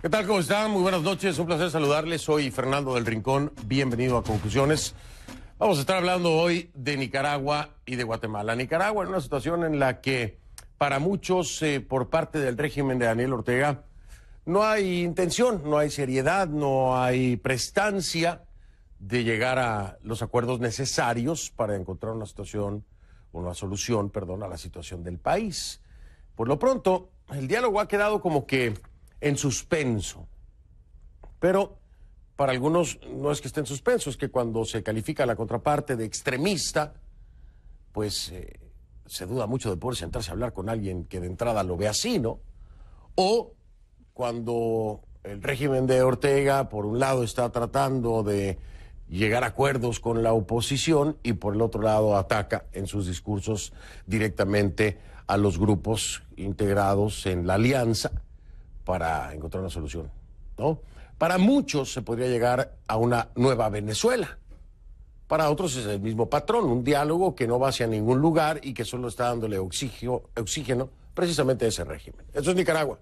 ¿Qué tal? ¿Cómo están? Muy buenas noches, un placer saludarles. Soy Fernando del Rincón, bienvenido a Conclusiones. Vamos a estar hablando hoy de Nicaragua y de Guatemala. Nicaragua en una situación en la que para muchos por parte del régimen de Daniel Ortega no hay intención, no hay seriedad, no hay prestancia de llegar a los acuerdos necesarios para encontrar una solución a la situación del país. Por lo pronto, el diálogo ha quedado como que en suspenso, pero para algunos no es que esté en suspenso, es que cuando se califica a la contraparte de extremista, pues se duda mucho de poder sentarse a hablar con alguien que de entrada lo ve así, ¿no? O cuando el régimen de Ortega, por un lado, está tratando de llegar a acuerdos con la oposición y por el otro lado ataca en sus discursos directamente a los grupos integrados en la alianza para encontrar una solución, ¿no? Para muchos se podría llegar a una nueva Venezuela. Para otros es el mismo patrón, un diálogo que no va hacia ningún lugar y que solo está dándole oxígeno precisamente a ese régimen. Eso es Nicaragua.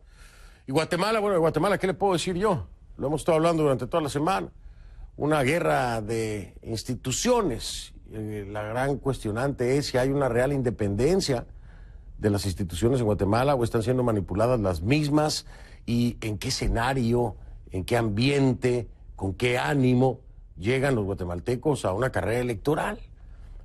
Y Guatemala, bueno, de Guatemala, ¿qué le puedo decir yo? Lo hemos estado hablando durante toda la semana. Una guerra de instituciones. La gran cuestionante es si hay una real independencia de las instituciones en Guatemala o están siendo manipuladas las mismas y en qué escenario, en qué ambiente, con qué ánimo llegan los guatemaltecos a una carrera electoral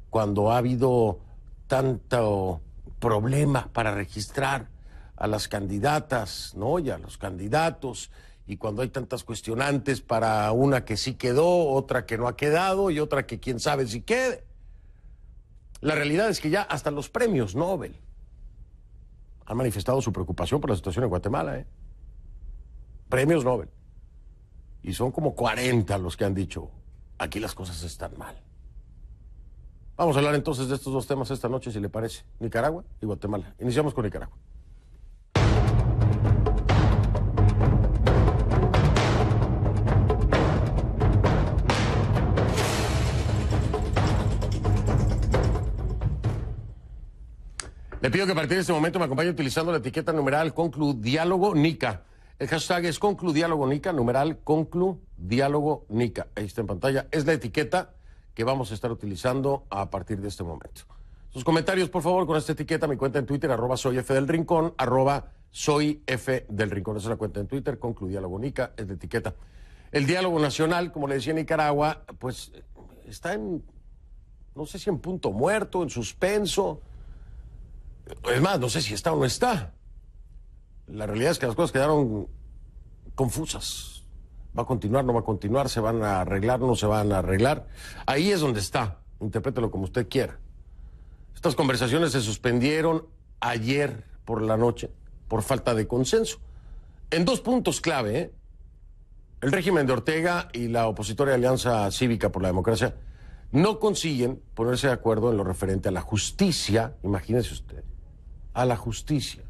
cuando ha habido tanto problema para registrar a las candidatas, ¿no? Y a los candidatos, y cuando hay tantas cuestionantes para una que sí quedó, otra que no ha quedado y otra que quién sabe si quede. La realidad es que ya hasta los premios Nobel han manifestado su preocupación por la situación en Guatemala, ¿eh? Premios Nobel. Y son como 40 los que han dicho, aquí las cosas están mal. Vamos a hablar entonces de estos dos temas esta noche, si le parece. Nicaragua y Guatemala. Iniciamos con Nicaragua. Le pido que a partir de este momento me acompañe utilizando la etiqueta numeral ConcluDiálogoNica. El hashtag es ConcluDiálogoNica, numeral ConcluDiálogoNica. Ahí está en pantalla. Es la etiqueta que vamos a estar utilizando a partir de este momento. Sus comentarios, por favor, con esta etiqueta. Mi cuenta en Twitter, @soyfdelrincón, @soyfdelrincón. Esa es la cuenta en Twitter, ConcluDiálogoNica, es la etiqueta. El diálogo nacional, como le decía, Nicaragua, pues está en, no sé si en punto muerto, en suspenso. Es más, no sé si está o no está. La realidad es que las cosas quedaron confusas. ¿Va a continuar, no va a continuar? ¿Se van a arreglar, no se van a arreglar? Ahí es donde está. Interprételo como usted quiera. Estas conversaciones se suspendieron ayer por la noche por falta de consenso. En dos puntos clave, ¿eh? El régimen de Ortega y la opositora Alianza Cívica por la Democracia no consiguen ponerse de acuerdo en lo referente a la justicia, imagínese usted, a la justicia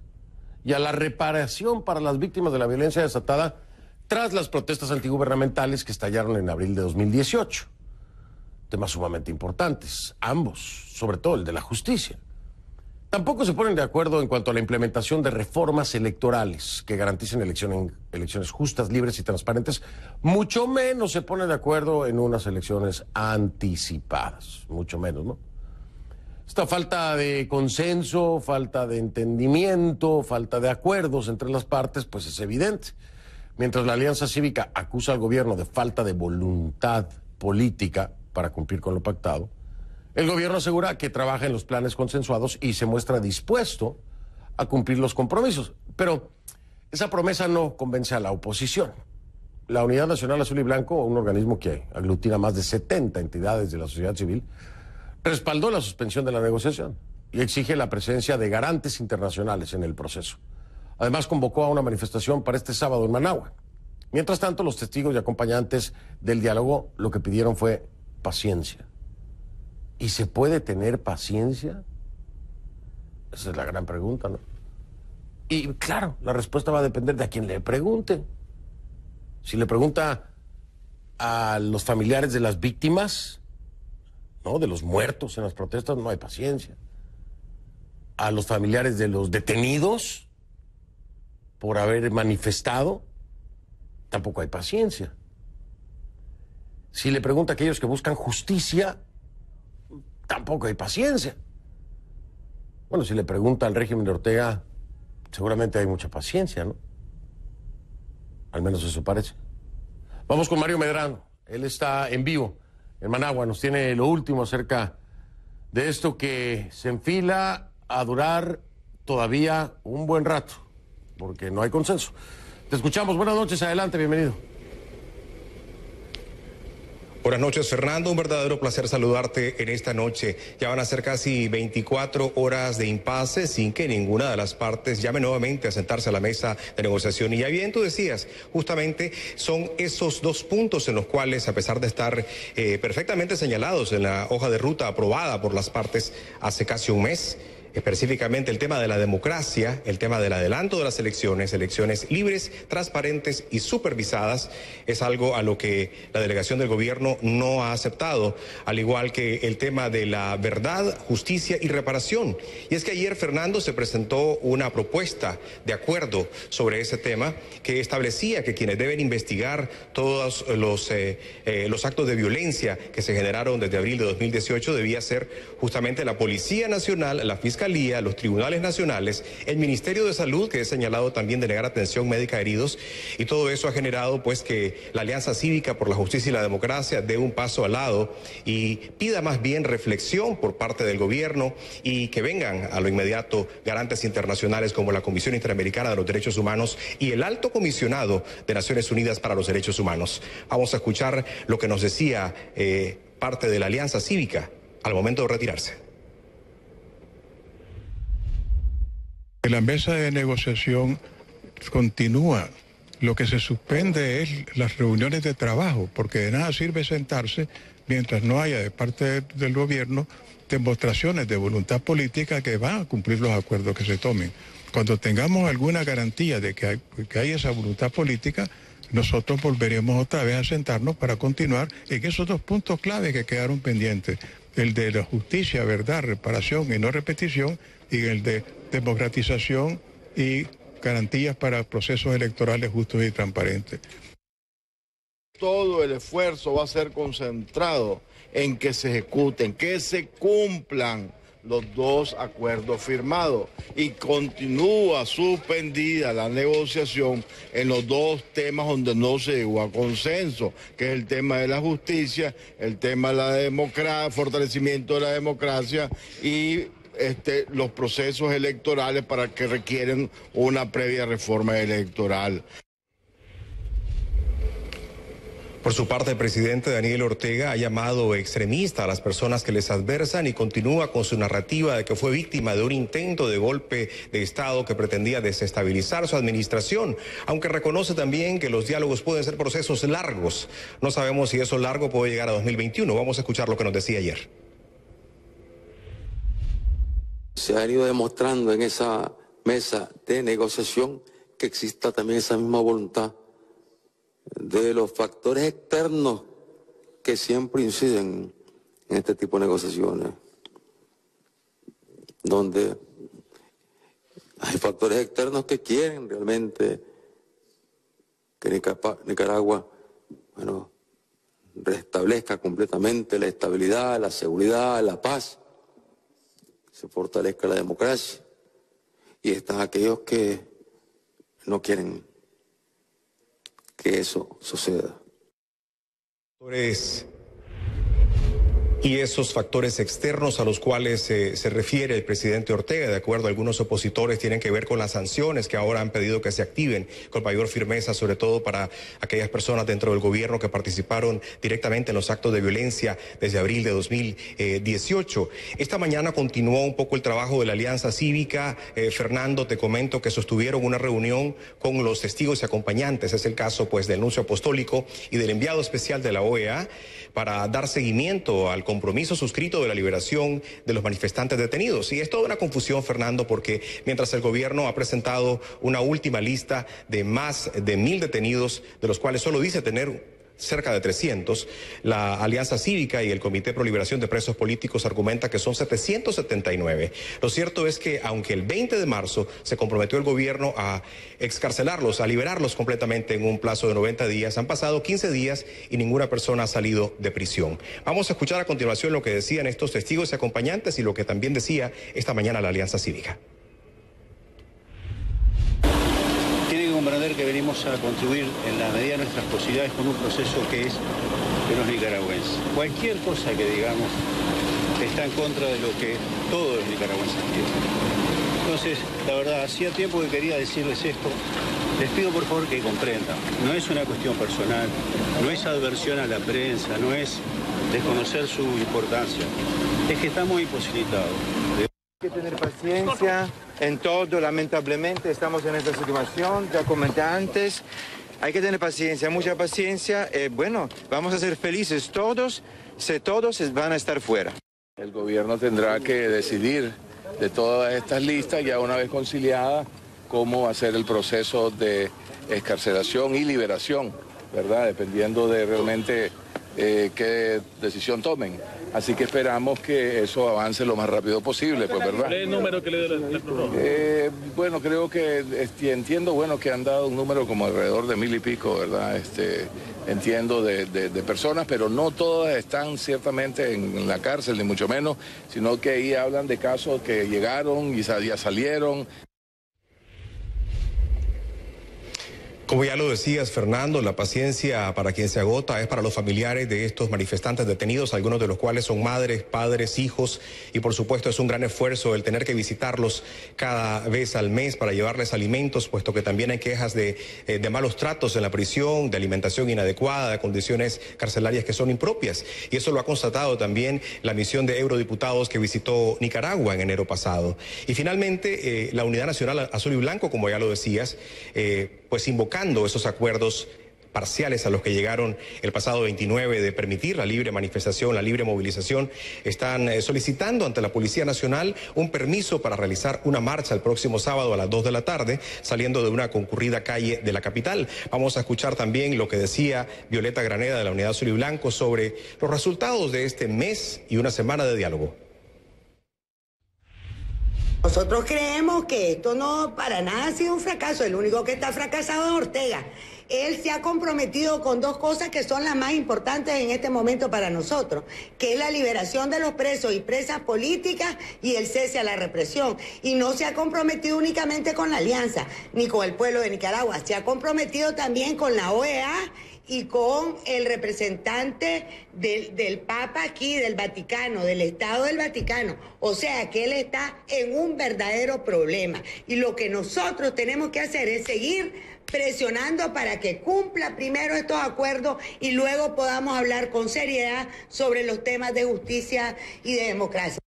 y a la reparación para las víctimas de la violencia desatada tras las protestas antigubernamentales que estallaron en abril de 2018. Temas sumamente importantes, ambos, sobre todo el de la justicia. Tampoco se ponen de acuerdo en cuanto a la implementación de reformas electorales que garanticen elecciones justas, libres y transparentes, mucho menos se ponen de acuerdo en unas elecciones anticipadas, mucho menos, ¿no? Esta falta de consenso, falta de entendimiento, falta de acuerdos entre las partes, pues es evidente. Mientras la Alianza Cívica acusa al gobierno de falta de voluntad política para cumplir con lo pactado, el gobierno asegura que trabaja en los planes consensuados y se muestra dispuesto a cumplir los compromisos. Pero esa promesa no convence a la oposición. La Unidad Nacional Azul y Blanco, un organismo que aglutina más de 70 entidades de la sociedad civil, respaldó la suspensión de la negociación y exige la presencia de garantes internacionales en el proceso. Además, convocó a una manifestación para este sábado en Managua. Mientras tanto, los testigos y acompañantes del diálogo lo que pidieron fue paciencia. ¿Y se puede tener paciencia? Esa es la gran pregunta, ¿no? Y claro, la respuesta va a depender de a quien le pregunte. Si le pregunta a los familiares de las víctimas, ¿no?, de los muertos en las protestas, no hay paciencia. A los familiares de los detenidos por haber manifestado, tampoco hay paciencia. Si le pregunta a aquellos que buscan justicia, tampoco hay paciencia. Bueno, si le pregunta al régimen de Ortega, seguramente hay mucha paciencia, ¿no? Al menos eso parece. Vamos con Mario Medrano. Él está en vivo en Managua. Nos tiene lo último acerca de esto que se enfila a durar todavía un buen rato, porque no hay consenso. Te escuchamos. Buenas noches. Adelante. Bienvenido. Buenas noches, Fernando. Un verdadero placer saludarte en esta noche. Ya van a ser casi 24 horas de impasse sin que ninguna de las partes llame nuevamente a sentarse a la mesa de negociación. Y ya bien tú decías, justamente son esos dos puntos en los cuales, a pesar de estar perfectamente señalados en la hoja de ruta aprobada por las partes hace casi un mes, específicamente el tema de la democracia, el tema del adelanto de las elecciones, elecciones libres, transparentes y supervisadas, es algo a lo que la delegación del gobierno no ha aceptado, al igual que el tema de la verdad, justicia y reparación. Y es que ayer, Fernando, se presentó una propuesta de acuerdo sobre ese tema que establecía que quienes deben investigar todos los actos de violencia que se generaron desde abril de 2018 debía ser justamente la Policía Nacional, la Fiscalía, los tribunales nacionales, el Ministerio de Salud, que es señalado también de negar atención médica a heridos, y todo eso ha generado pues que la Alianza Cívica por la Justicia y la Democracia dé un paso al lado y pida más bien reflexión por parte del gobierno y que vengan a lo inmediato garantes internacionales como la Comisión Interamericana de los Derechos Humanos y el Alto Comisionado de Naciones Unidas para los Derechos Humanos. Vamos a escuchar lo que nos decía parte de la Alianza Cívica al momento de retirarse. La mesa de negociación continúa. Lo que se suspende es las reuniones de trabajo, porque de nada sirve sentarse mientras no haya de parte del gobierno demostraciones de voluntad política que van a cumplir los acuerdos que se tomen. Cuando tengamos alguna garantía de que hay esa voluntad política, nosotros volveremos otra vez a sentarnos para continuar en esos dos puntos clave que quedaron pendientes. El de la justicia, verdad, reparación y no repetición, y el de democratización y garantías para procesos electorales justos y transparentes. Todo el esfuerzo va a ser concentrado en que se ejecuten, que se cumplan los dos acuerdos firmados y continúa suspendida la negociación en los dos temas donde no se llegó a consenso, que es el tema de la justicia, el tema de la democracia, fortalecimiento de la democracia y los procesos electorales para que requieren una previa reforma electoral. Por su parte, el presidente Daniel Ortega ha llamado extremista a las personas que les adversan y continúa con su narrativa de que fue víctima de un intento de golpe de Estado que pretendía desestabilizar su administración, aunque reconoce también que los diálogos pueden ser procesos largos. No sabemos si eso largo puede llegar a 2021. Vamos a escuchar lo que nos decía ayer. Se ha ido demostrando en esa mesa de negociación que exista también esa misma voluntad de los factores externos que siempre inciden en este tipo de negociaciones, donde hay factores externos que quieren realmente que Nicaragua, restablezca completamente la estabilidad, la seguridad, la paz, se fortalezca la democracia, y están aquellos que no quieren que eso suceda. Y esos factores externos a los cuales se refiere el presidente Ortega, de acuerdo a algunos opositores, tienen que ver con las sanciones que ahora han pedido que se activen con mayor firmeza, sobre todo para aquellas personas dentro del gobierno que participaron directamente en los actos de violencia desde abril de 2018. Esta mañana continuó un poco el trabajo de la Alianza Cívica. Fernando, te comento que sostuvieron una reunión con los testigos y acompañantes. Es el caso pues del nuncio apostólico y del enviado especial de la OEA para dar seguimiento al compromiso suscrito de la liberación de los manifestantes detenidos. Y es toda una confusión, Fernando, porque mientras el gobierno ha presentado una última lista de más de 1000 detenidos, de los cuales solo dice tener cerca de 300. La Alianza Cívica y el Comité Pro Liberación de Presos Políticos argumenta que son 779. Lo cierto es que aunque el 20 de marzo se comprometió el gobierno a excarcelarlos, a liberarlos completamente en un plazo de 90 días, han pasado 15 días y ninguna persona ha salido de prisión. Vamos a escuchar a continuación lo que decían estos testigos y acompañantes y lo que también decía esta mañana la Alianza Cívica. Comprender que venimos a contribuir en la medida de nuestras posibilidades con un proceso que es de los nicaragüenses. Cualquier cosa que digamos está en contra de lo que todos los nicaragüenses quieren. Entonces, la verdad, hacía tiempo que quería decirles esto. Les pido por favor que comprendan. No es una cuestión personal, no es adversión a la prensa, no es desconocer su importancia. Es que estamos imposibilitados. Hay que tener paciencia en todo, lamentablemente estamos en esta situación, ya comenté antes, hay que tener paciencia, mucha paciencia, bueno, vamos a ser felices todos, si todos van a estar fuera. El gobierno tendrá que decidir de todas estas listas, ya una vez conciliadas, cómo hacer el proceso de excarcelación y liberación, ¿verdad? Dependiendo de realmente qué decisión tomen. Así que esperamos que eso avance lo más rápido posible, pues, ¿verdad? ¿Cuál es el número que le dio la Cruz Roja? Bueno, creo que entiendo, bueno, que han dado un número como alrededor de 1000 y pico, ¿verdad? Entiendo de personas, pero no todas están ciertamente en la cárcel, ni mucho menos, sino que ahí hablan de casos que llegaron y ya salieron. Como ya lo decías, Fernando, la paciencia para quien se agota es para los familiares de estos manifestantes detenidos, algunos de los cuales son madres, padres, hijos, y por supuesto es un gran esfuerzo el tener que visitarlos cada vez al mes para llevarles alimentos, puesto que también hay quejas de malos tratos en la prisión, de alimentación inadecuada, de condiciones carcelarias que son impropias. Y eso lo ha constatado también la misión de eurodiputados que visitó Nicaragua en enero pasado. Y finalmente, la Unidad Nacional Azul y Blanco, como ya lo decías, pues invocando esos acuerdos parciales a los que llegaron el pasado 29 de permitir la libre manifestación, la libre movilización, están solicitando ante la Policía Nacional un permiso para realizar una marcha el próximo sábado a las 2 de la tarde, saliendo de una concurrida calle de la capital. Vamos a escuchar también lo que decía Violeta Graneda de la Unidad Azul y Blanco sobre los resultados de este mes y una semana de diálogo. Nosotros creemos que esto no para nada ha sido un fracaso. El único que está fracasado es Ortega. Él se ha comprometido con dos cosas que son las más importantes en este momento para nosotros, que es la liberación de los presos y presas políticas y el cese a la represión. Y no se ha comprometido únicamente con la Alianza, ni con el pueblo de Nicaragua. Se ha comprometido también con la OEA y con el representante del Papa aquí, del Vaticano, del Estado del Vaticano. O sea, que él está en un verdadero problema. Y lo que nosotros tenemos que hacer es seguir presionando para que cumpla primero estos acuerdos y luego podamos hablar con seriedad sobre los temas de justicia y de democracia.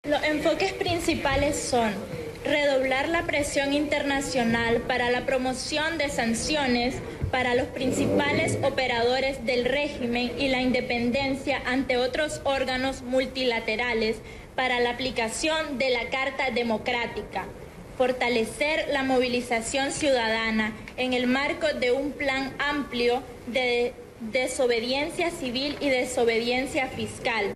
Los enfoques principales son redoblar la presión internacional para la promoción de sanciones para los principales operadores del régimen y la independencia ante otros órganos multilaterales para la aplicación de la Carta Democrática, fortalecer la movilización ciudadana en el marco de un plan amplio de desobediencia civil y desobediencia fiscal.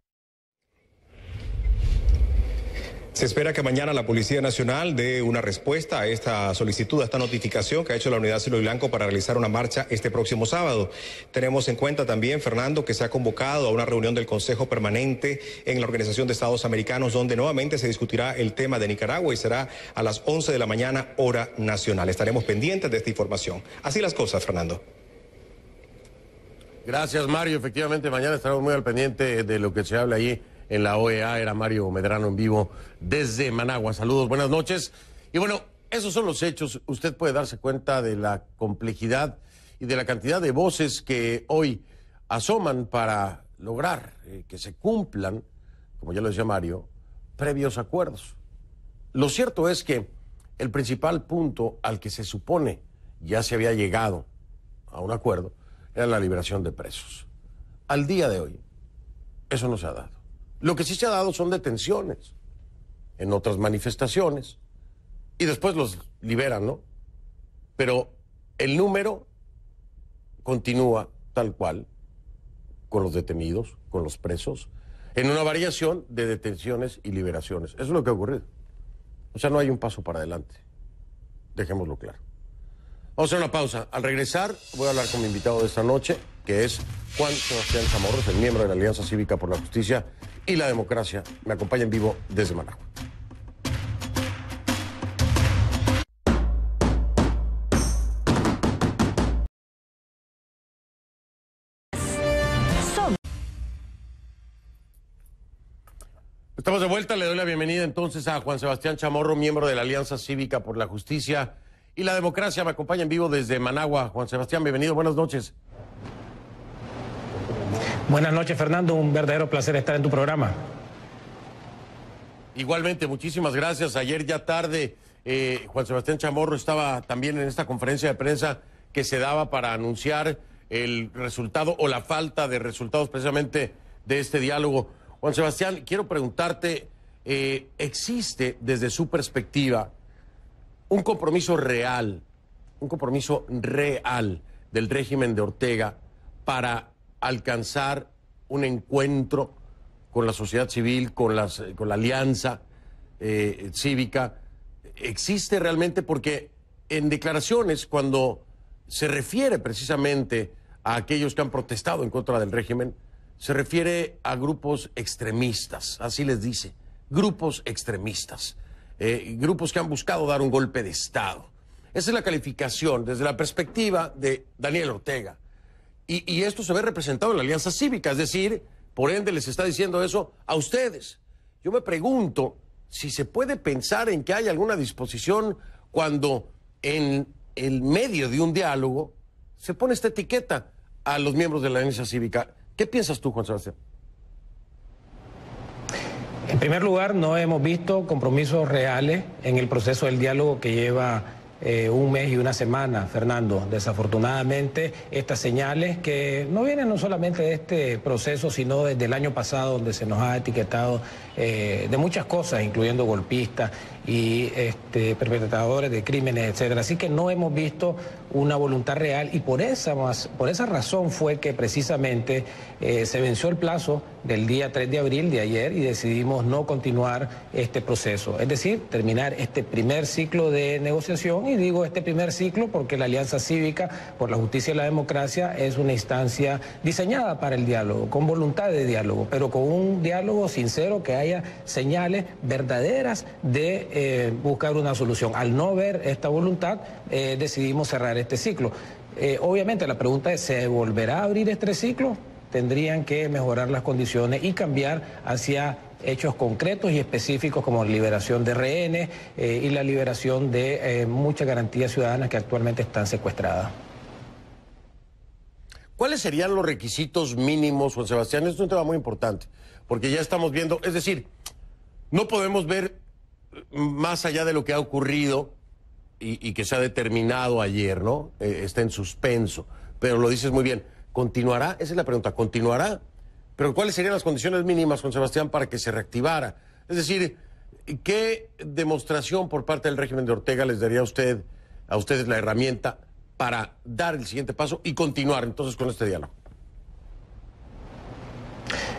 Se espera que mañana la Policía Nacional dé una respuesta a esta solicitud, a esta notificación que ha hecho la Unidad Azul y Blanco para realizar una marcha este próximo sábado. Tenemos en cuenta también, Fernando, que se ha convocado a una reunión del Consejo Permanente en la Organización de Estados Americanos, donde nuevamente se discutirá el tema de Nicaragua y será a las 11 de la mañana, hora nacional. Estaremos pendientes de esta información. Así las cosas, Fernando. Gracias, Mario. Efectivamente, mañana estaremos muy al pendiente de lo que se habla allí en la OEA. Era Mario Medrano en vivo desde Managua. Saludos, buenas noches. Y bueno, esos son los hechos. Usted puede darse cuenta de la complejidad y de la cantidad de voces que hoy asoman para lograr que se cumplan, como ya lo decía Mario, previos acuerdos. Lo cierto es que el principal punto al que se supone ya se había llegado a un acuerdo era la liberación de presos. Al día de hoy, eso no se ha dado. Lo que sí se ha dado son detenciones en otras manifestaciones y después los liberan, ¿no? Pero el número continúa tal cual con los detenidos, con los presos, en una variación de detenciones y liberaciones. Eso es lo que ha ocurrido. O sea, no hay un paso para adelante. Dejémoslo claro. Vamos a hacer una pausa. Al regresar, voy a hablar con mi invitado de esta noche, que es Juan Sebastián Chamorro, el miembro de la Alianza Cívica por la Justicia y la Democracia. Me acompaña en vivo desde Managua. Estamos de vuelta, le doy la bienvenida entonces a Juan Sebastián Chamorro, miembro de la Alianza Cívica por la Justicia y la Democracia. Me acompaña en vivo desde Managua. Juan Sebastián, bienvenido, buenas noches. Buenas noches, Fernando, un verdadero placer estar en tu programa. Igualmente, muchísimas gracias. Ayer ya tarde, Juan Sebastián Chamorro estaba también en esta conferencia de prensa que se daba para anunciar el resultado o la falta de resultados precisamente de este diálogo. Juan Sebastián, quiero preguntarte, ¿existe desde su perspectiva un compromiso real del régimen de Ortega para alcanzar un encuentro con la sociedad civil, con la alianza cívica? ¿Existe realmente? Porque en declaraciones, cuando se refiere precisamente a aquellos que han protestado en contra del régimen, se refiere a grupos extremistas, así les dice, grupos extremistas, grupos que han buscado dar un golpe de Estado. Esa es la calificación desde la perspectiva de Daniel Ortega. Y esto se ve representado en la Alianza Cívica, es decir, por ende les está diciendo eso a ustedes. Yo me pregunto si se puede pensar en que hay alguna disposición cuando en el medio de un diálogo se pone esta etiqueta a los miembros de la Alianza Cívica. ¿Qué piensas tú, Juan Sebastián? En primer lugar, no hemos visto compromisos reales en el proceso del diálogo que lleva un mes y una semana, Fernando. Desafortunadamente, estas señales que no vienen no solamente de este proceso, sino desde el año pasado, donde se nos ha etiquetado de muchas cosas, incluyendo golpistas y perpetradores de crímenes, etcétera. Así que no hemos visto una voluntad real y por esa razón fue que precisamente se venció el plazo del día 3 de abril de ayer y decidimos no continuar este proceso. Es decir, terminar este primer ciclo de negociación, y digo este primer ciclo porque la Alianza Cívica por la Justicia y la Democracia es una instancia diseñada para el diálogo, con voluntad de diálogo, pero con un diálogo sincero, que haya señales verdaderas de buscar una solución. Al no ver esta voluntad, decidimos cerrar este ciclo. Obviamente la pregunta es, ¿se volverá a abrir este ciclo? Tendrían que mejorar las condiciones y cambiar hacia hechos concretos y específicos como la liberación de rehenes y la liberación de muchas garantías ciudadanas que actualmente están secuestradas. ¿Cuáles serían los requisitos mínimos, Juan Sebastián? Esto es un tema muy importante, porque ya estamos viendo, es decir, no podemos ver más allá de lo que ha ocurrido y que se ha determinado ayer, ¿no? Está en suspenso, pero lo dices muy bien. ¿Continuará? Esa es la pregunta. ¿Continuará? Pero ¿cuáles serían las condiciones mínimas, Juan Sebastián, para que se reactivara? Es decir, ¿qué demostración por parte del régimen de Ortega les daría a ustedes la herramienta para dar el siguiente paso y continuar entonces con este diálogo?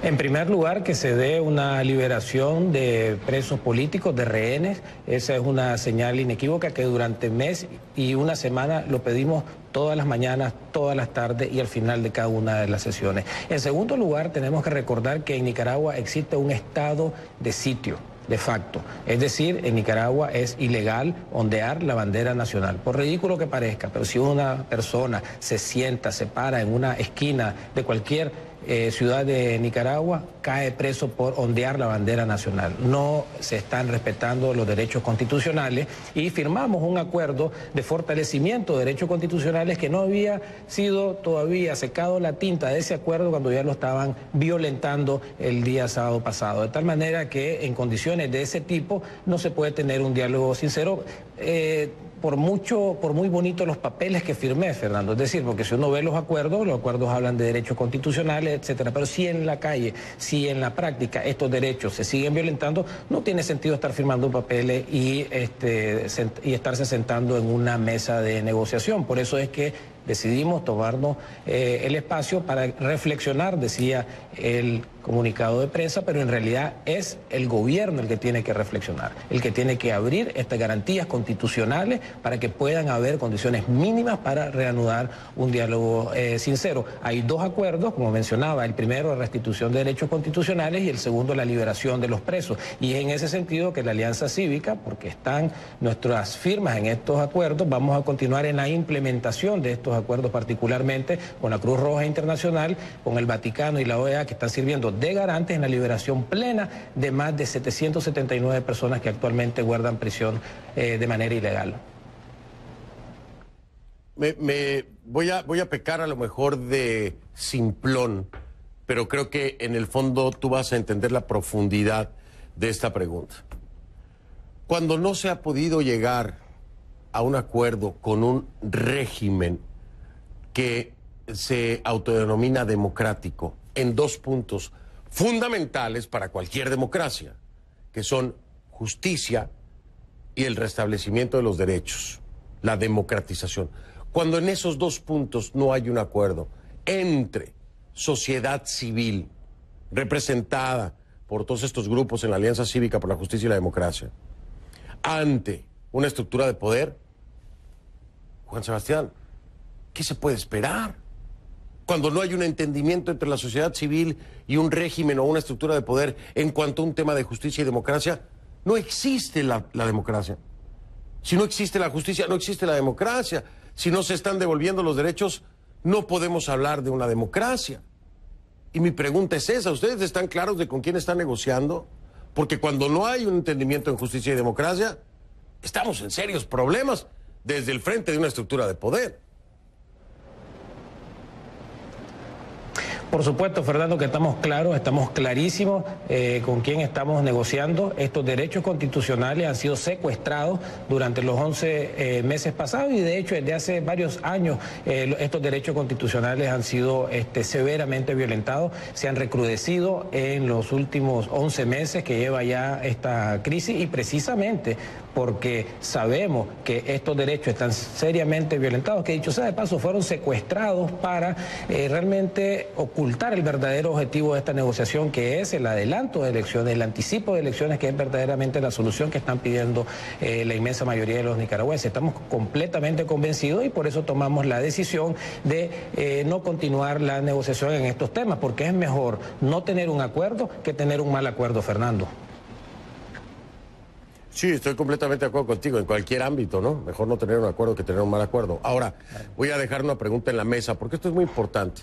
En primer lugar, que se dé una liberación de presos políticos, de rehenes. Esa es una señal inequívoca que durante mes y una semana lo pedimos todas las mañanas, todas las tardes y al final de cada una de las sesiones. En segundo lugar, tenemos que recordar que en Nicaragua existe un estado de sitio de facto. Es decir, en Nicaragua es ilegal ondear la bandera nacional, por ridículo que parezca, pero si una persona se sienta, se para en una esquina de cualquier ciudad de Nicaragua, cae preso por ondear la bandera nacional. No se están respetando los derechos constitucionales y firmamos un acuerdo de fortalecimiento de derechos constitucionales que no había sido todavía secado la tinta de ese acuerdo cuando ya lo estaban violentando el día sábado pasado. De tal manera que en condiciones de ese tipo no se puede tener un diálogo sincero. Por muy bonitos los papeles que firmé, Fernando, es decir, porque si uno ve los acuerdos hablan de derechos constitucionales, etcétera, pero si en la calle, si en la práctica estos derechos se siguen violentando, no tiene sentido estar firmando papeles y estarse sentando en una mesa de negociación. Por eso es que decidimos tomarnos el espacio para reflexionar, decía el comunicado de prensa, pero en realidad es el gobierno el que tiene que reflexionar, el que tiene que abrir estas garantías constitucionales para que puedan haber condiciones mínimas para reanudar un diálogo sincero. Hay dos acuerdos, como mencionaba, el primero, la restitución de derechos constitucionales, y el segundo, la liberación de los presos. Y es en ese sentido que la Alianza Cívica, porque están nuestras firmas en estos acuerdos, vamos a continuar en la implementación de estos acuerdos, particularmente con la Cruz Roja Internacional, con el Vaticano y la OEA, que están sirviendo de garantes en la liberación plena de más de 779 personas que actualmente guardan prisión de manera ilegal. Voy a pecar a lo mejor de simplón, pero creo que en el fondo tú vas a entender la profundidad de esta pregunta. Cuando no se ha podido llegar a un acuerdo con un régimen que se autodenomina democrático en dos puntos fundamentales para cualquier democracia, que son justicia y el restablecimiento de los derechos, la democratización. Cuando en esos dos puntos no hay un acuerdo entre sociedad civil, representada por todos estos grupos en la Alianza Cívica por la Justicia y la Democracia, ante una estructura de poder, Juan Sebastián, ¿qué se puede esperar? Cuando no hay un entendimiento entre la sociedad civil y un régimen o una estructura de poder en cuanto a un tema de justicia y democracia, no existe la democracia. Si no existe la justicia, no existe la democracia. Si no se están devolviendo los derechos, no podemos hablar de una democracia. Y mi pregunta es esa, ¿ustedes están claros de con quién están negociando? Porque cuando no hay un entendimiento en justicia y democracia, estamos en serios problemas desde el frente de una estructura de poder. Por supuesto, Fernando, que estamos claros, estamos clarísimos con quién estamos negociando. Estos derechos constitucionales han sido secuestrados durante los 11 meses pasados y de hecho desde hace varios años estos derechos constitucionales han sido severamente violentados. Se han recrudecido en los últimos 11 meses que lleva ya esta crisis y precisamente porque sabemos que estos derechos están seriamente violentados, que dicho sea de paso fueron secuestrados para realmente ocultar el verdadero objetivo de esta negociación, que es el adelanto de elecciones, el anticipo de elecciones, que es verdaderamente la solución que están pidiendo la inmensa mayoría de los nicaragüenses. Estamos completamente convencidos y por eso tomamos la decisión de no continuar la negociación en estos temas, porque es mejor no tener un acuerdo que tener un mal acuerdo, Fernando. Sí, estoy completamente de acuerdo contigo, en cualquier ámbito, ¿no? Mejor no tener un acuerdo que tener un mal acuerdo. Ahora, voy a dejar una pregunta en la mesa, porque esto es muy importante.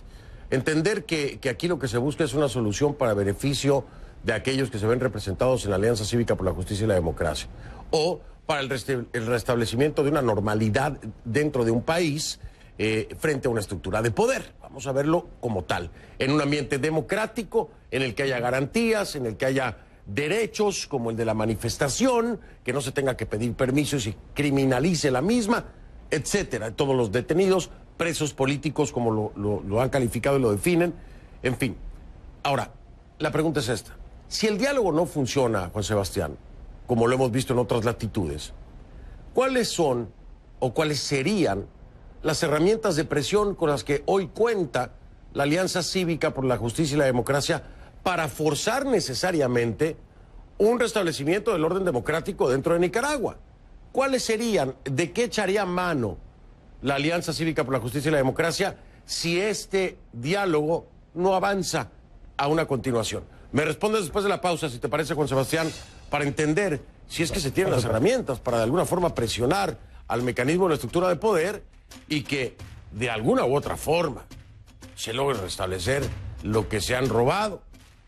Entender que aquí lo que se busca es una solución para beneficio de aquellos que se ven representados en la Alianza Cívica por la Justicia y la Democracia, o para el restablecimiento de una normalidad dentro de un país frente a una estructura de poder. Vamos a verlo como tal, en un ambiente democrático, en el que haya garantías, en el que haya derechos como el de la manifestación, que no se tenga que pedir permiso y se criminalice la misma, etcétera. Todos los detenidos, presos políticos, como lo han calificado y lo definen, en fin. Ahora, la pregunta es esta. Si el diálogo no funciona, Juan Sebastián, como lo hemos visto en otras latitudes, ¿cuáles son o cuáles serían las herramientas de presión con las que hoy cuenta la Alianza Cívica por la Justicia y la Democracia para forzar necesariamente un restablecimiento del orden democrático dentro de Nicaragua? ¿Cuáles serían, de qué echaría mano la Alianza Cívica por la Justicia y la Democracia si este diálogo no avanza a una continuación? Me respondes después de la pausa, si te parece, Juan Sebastián, para entender si es que se tienen las herramientas para de alguna forma presionar al mecanismo de la estructura de poder y que de alguna u otra forma se logre restablecer lo que se han robado,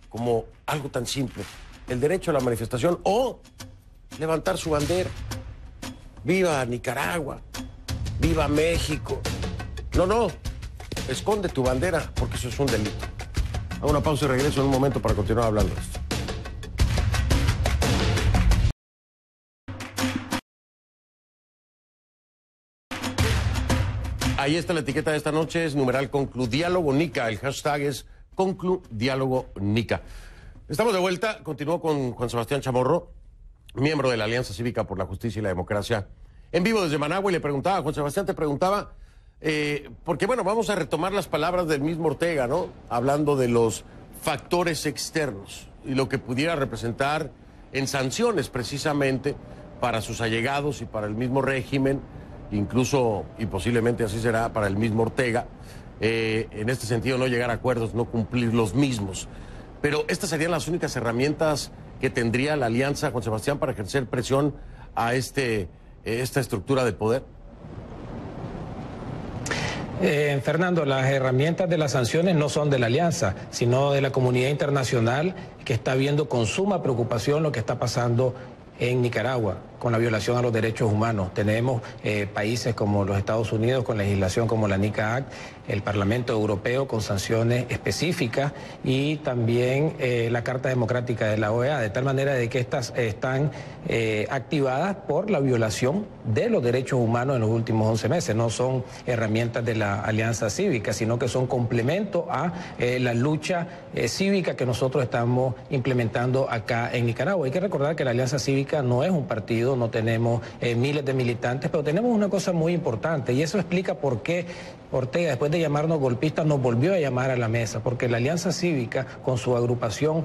como algo tan simple, el derecho a la manifestación o levantar su bandera. ¡Viva Nicaragua! ¡Viva México! No, esconde tu bandera porque eso es un delito. Hago una pausa y regreso en un momento para continuar hablando de esto. Ahí está la etiqueta de esta noche, es numeral Concludiálogo Nica, el hashtag es Concludiálogo Nica. Estamos de vuelta, continúo con Juan Sebastián Chamorro, miembro de la Alianza Cívica por la Justicia y la Democracia, en vivo desde Managua, y le preguntaba, Juan Sebastián te preguntaba, Porque bueno, vamos a retomar las palabras del mismo Ortega, ¿no? Hablando de los factores externos y lo que pudiera representar en sanciones precisamente para sus allegados y para el mismo régimen, incluso y posiblemente así será para el mismo Ortega. En este sentido, no llegar a acuerdos, no cumplir los mismos. Pero estas serían las únicas herramientas que tendría la alianza, Juan Sebastián, para ejercer presión a esta estructura de poder. Fernando, las herramientas de las sanciones no son de la alianza, sino de la comunidad internacional que está viendo con suma preocupación lo que está pasando en Nicaragua con la violación a los derechos humanos. Tenemos países como los Estados Unidos con legislación como la NICA Act, el Parlamento Europeo con sanciones específicas y también la Carta Democrática de la OEA, de tal manera de que estas están activadas por la violación de los derechos humanos en los últimos 11 meses. No son herramientas de la Alianza Cívica, sino que son complemento a la lucha cívica que nosotros estamos implementando acá en Nicaragua. Hay que recordar que la Alianza Cívica no es un partido, no tenemos miles de militantes, pero tenemos una cosa muy importante y eso explica por qué Ortega, después de llamarnos golpistas, nos volvió a llamar a la mesa, porque la Alianza Cívica, con su agrupación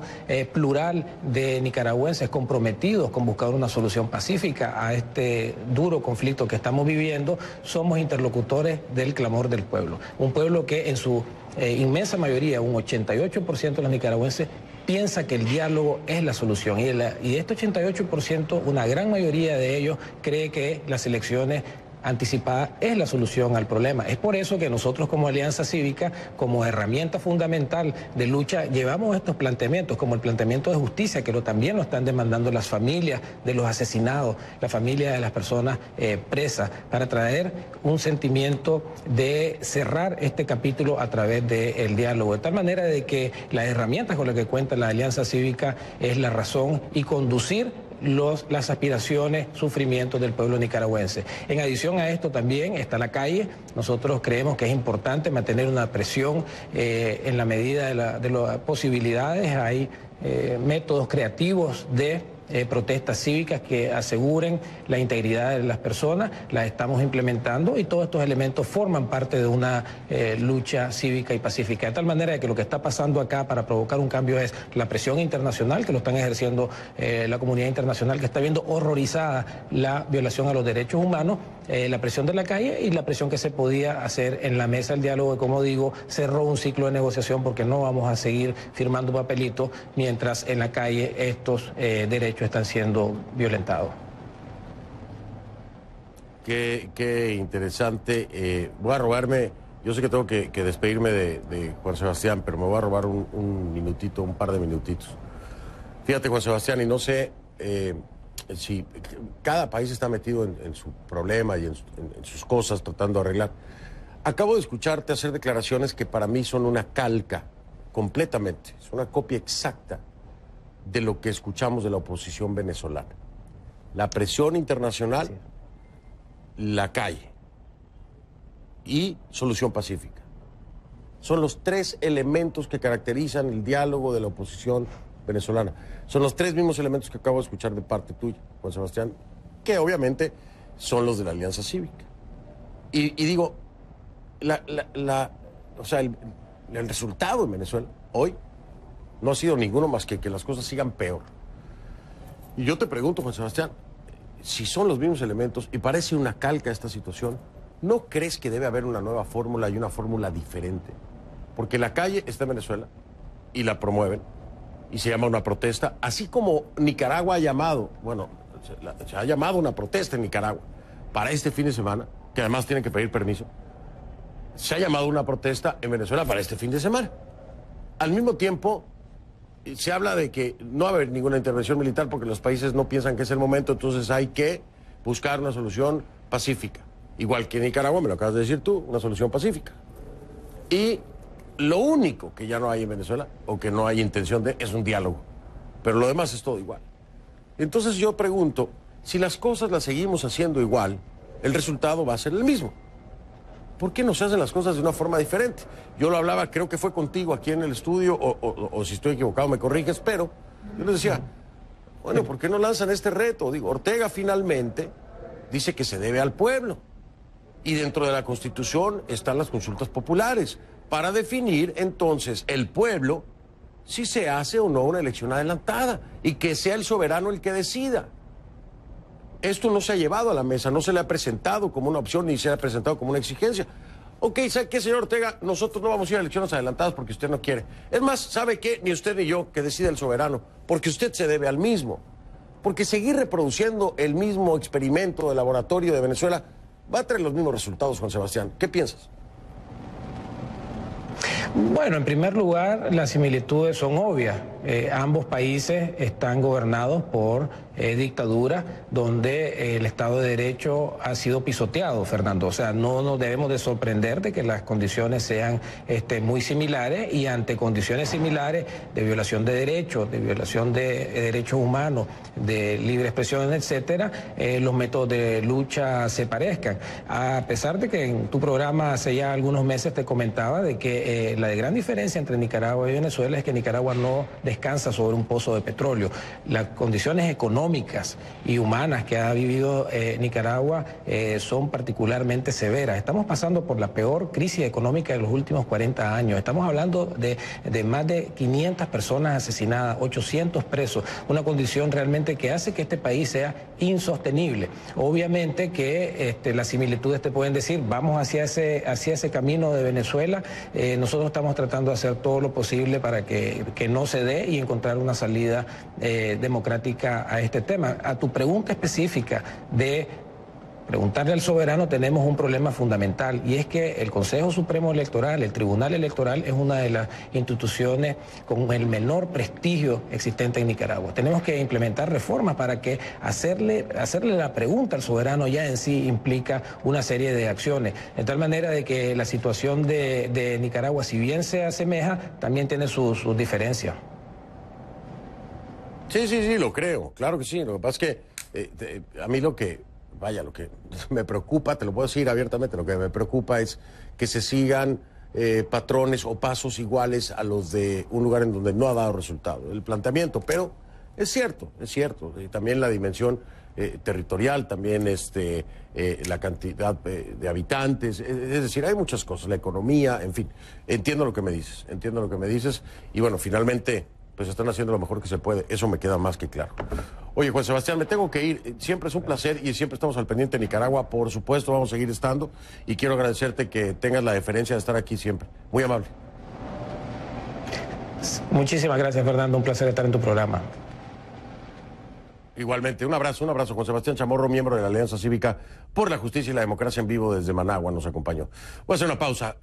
plural de nicaragüenses comprometidos con buscar una solución pacífica a este duro conflicto que estamos viviendo, somos interlocutores del clamor del pueblo. Un pueblo que en su inmensa mayoría, un 88% de los nicaragüenses, piensa que el diálogo es la solución y de este 88%, una gran mayoría de ellos cree que las elecciones anticipada es la solución al problema. Es por eso que nosotros como Alianza Cívica, como herramienta fundamental de lucha, llevamos estos planteamientos, como el planteamiento de justicia, que también lo están demandando las familias de los asesinados, la familia de las personas presas, para traer un sentimiento de cerrar este capítulo a través del diálogo, de tal manera de que las herramientas con las que cuenta la Alianza Cívica es la razón y conducir las aspiraciones, sufrimientos del pueblo nicaragüense. En adición a esto también está la calle. Nosotros creemos que es importante mantener una presión en la medida de las posibilidades. Hay métodos creativos de protestas cívicas que aseguren la integridad de las personas, las estamos implementando y todos estos elementos forman parte de una lucha cívica y pacífica. De tal manera que lo que está pasando acá para provocar un cambio es la presión internacional que lo están ejerciendo la comunidad internacional, que está viendo horrorizada la violación a los derechos humanos, la presión de la calle y la presión que se podía hacer en la mesa del diálogo, que, como digo, cerró un ciclo de negociación porque no vamos a seguir firmando papelitos mientras en la calle estos derechos están siendo violentados. Qué interesante. Voy a robarme, yo sé que tengo que despedirme de Juan Sebastián, pero me voy a robar un minutito, un par de minutitos. Fíjate, Juan Sebastián, y no sé si cada país está metido en su problema y en sus cosas tratando de arreglar. Acabo de escucharte hacer declaraciones que para mí son una calca completamente, es una copia exacta de lo que escuchamos de la oposición venezolana. La presión internacional, sí, la calle y solución pacífica. Son los tres elementos que caracterizan el diálogo de la oposición venezolana. Son los tres mismos elementos que acabo de escuchar de parte tuya, Juan Sebastián, que obviamente son los de la Alianza Cívica. Y digo, o sea, el resultado en Venezuela hoy no ha sido ninguno más que las cosas sigan peor. Y yo te pregunto, Juan Sebastián, si son los mismos elementos y parece una calca esta situación, ¿no crees que debe haber una nueva fórmula y una fórmula diferente? Porque la calle está en Venezuela y la promueven y se llama una protesta, así como Nicaragua ha llamado, bueno, se ha llamado una protesta en Nicaragua para este fin de semana, que además tienen que pedir permiso. Se ha llamado una protesta en Venezuela para este fin de semana. Al mismo tiempo, se habla de que no va a haber ninguna intervención militar porque los países no piensan que es el momento, entonces hay que buscar una solución pacífica. Igual que en Nicaragua, me lo acabas de decir tú, una solución pacífica. Y lo único que ya no hay en Venezuela, o que no hay intención de, es un diálogo. Pero lo demás es todo igual. Entonces yo pregunto, si las cosas las seguimos haciendo igual, el resultado va a ser el mismo. ¿Por qué no se hacen las cosas de una forma diferente? Yo lo hablaba, creo que fue contigo aquí en el estudio, o si estoy equivocado me corriges, pero yo les decía, bueno, ¿por qué no lanzan este reto? Digo, Ortega finalmente dice que se debe al pueblo. Y dentro de la Constitución están las consultas populares para definir entonces el pueblo si se hace o no una elección adelantada y que sea el soberano el que decida. Esto no se ha llevado a la mesa, no se le ha presentado como una opción ni se le ha presentado como una exigencia. Ok, ¿sabe qué, señor Ortega? Nosotros no vamos a ir a elecciones adelantadas porque usted no quiere. Es más, ¿sabe qué? Ni usted ni yo, que decida el soberano, porque usted se debe al mismo. Porque seguir reproduciendo el mismo experimento de laboratorio de Venezuela va a traer los mismos resultados, Juan Sebastián. ¿Qué piensas? Bueno, en primer lugar, las similitudes son obvias. Ambos países están gobernados por dictaduras donde el Estado de Derecho ha sido pisoteado, Fernando. O sea, no nos debemos de sorprender de que las condiciones sean muy similares, y ante condiciones similares de violación de derechos humanos, de libre expresión, etcétera, los métodos de lucha se parezcan. A pesar de que en tu programa hace ya algunos meses te comentaba de que la gran diferencia entre Nicaragua y Venezuela es que Nicaragua no descansa sobre un pozo de petróleo. Las condiciones económicas y humanas que ha vivido Nicaragua son particularmente severas. Estamos pasando por la peor crisis económica de los últimos 40 años. Estamos hablando de más de 500 personas asesinadas, 800 presos, una condición realmente que hace que este país sea insostenible. Obviamente que las similitudes te pueden decir, vamos hacia ese camino de Venezuela. Nosotros estamos tratando de hacer todo lo posible para que no se dé y encontrar una salida democrática a este tema. A tu pregunta específica de preguntarle al soberano, tenemos un problema fundamental, y es que el Consejo Supremo Electoral, el Tribunal Electoral, es una de las instituciones con el menor prestigio existente en Nicaragua. Tenemos que implementar reformas para que hacerle la pregunta al soberano ya en sí implica una serie de acciones, de tal manera de que la situación de Nicaragua, si bien se asemeja, también tiene sus diferencias. Sí, lo creo, claro que sí. Lo que pasa es que a mí lo que me preocupa, te lo puedo decir abiertamente, lo que me preocupa es que se sigan patrones o pasos iguales a los de un lugar en donde no ha dado resultado el planteamiento. Pero es cierto, y también la dimensión territorial, también la cantidad de habitantes, es decir, hay muchas cosas, la economía, en fin, entiendo lo que me dices, y bueno, finalmente pues están haciendo lo mejor que se puede, eso me queda más que claro. Oye, Juan Sebastián, me tengo que ir, siempre es un placer y siempre estamos al pendiente de Nicaragua, por supuesto vamos a seguir estando, y quiero agradecerte que tengas la deferencia de estar aquí siempre, muy amable. Muchísimas gracias, Fernando, un placer estar en tu programa. Igualmente, un abrazo, Juan Sebastián Chamorro, miembro de la Alianza Cívica por la Justicia y la Democracia, en vivo desde Managua, nos acompañó. Voy a hacer una pausa.